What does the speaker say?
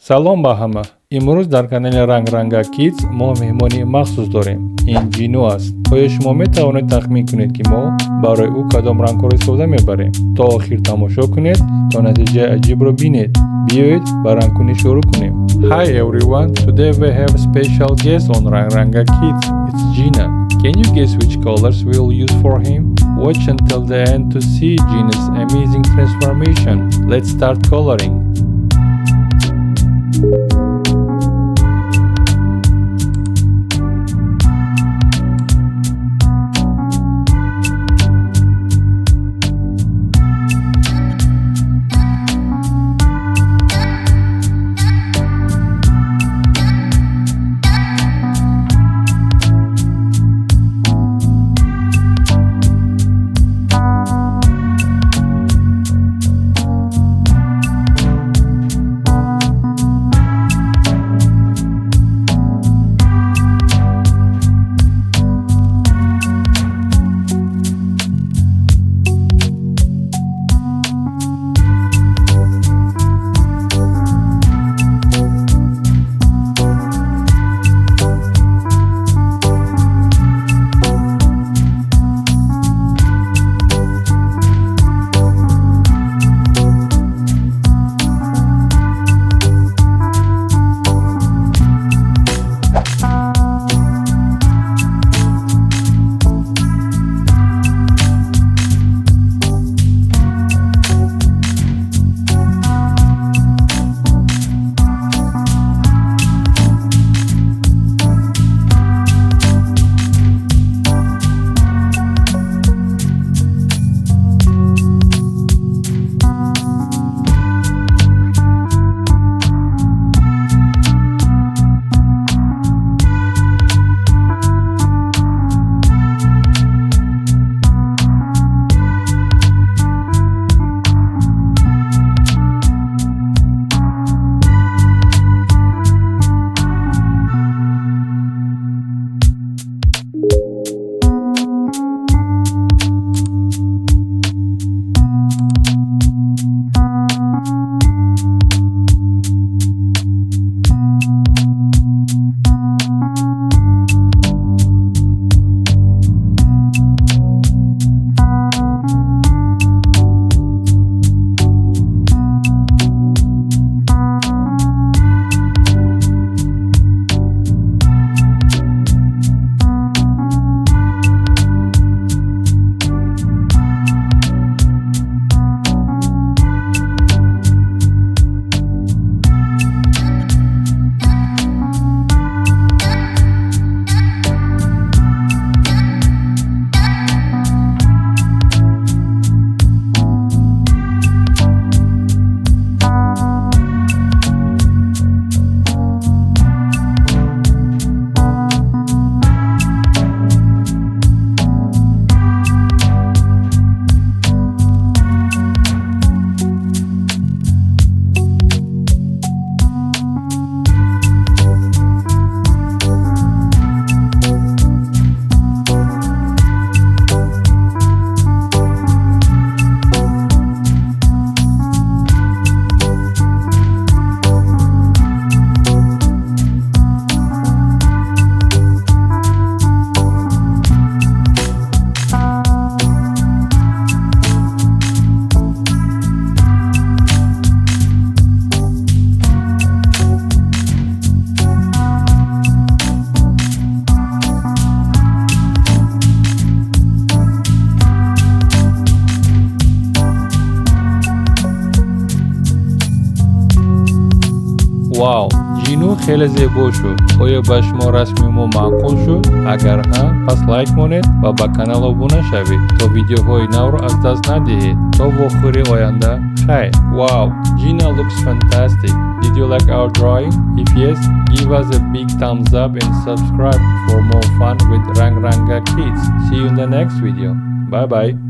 салом ба ҳама. имрӯз дар канали Rang Rangak Kids мо меҳмони махсус дорем. ин Jinu аст. оё шумо метавонед тахмин кунед ки мо барои ӯ кадом рангҳоро истифода мебарем? То охир тамошо кунед то натиҷаи аҷибро бинед. Биёед ба рангкунӣ шурӯъ кунем. Hi everyone, today we have a special guest on Rang Rangak Kids. It's Jinu. Can you guess which colors we will use for him? Watch until the end to see Jinu's amazing transformation. Let's start coloring. واو، جینو خیلی زیبا شد. آیا به شما رسم ما معقول شد؟ اگر ها، پس لایک کنید و به کانال ابونه شوید تا ویدیوهای نو رو از دست ندهید. تا وقتی آینده خیر. Wow, Jinu looks fantastic. Did you like our drawing? If yes, give us a big thumbs up and subscribe for more fun with Rang Rangak Kids. See you in the next video. Bye bye.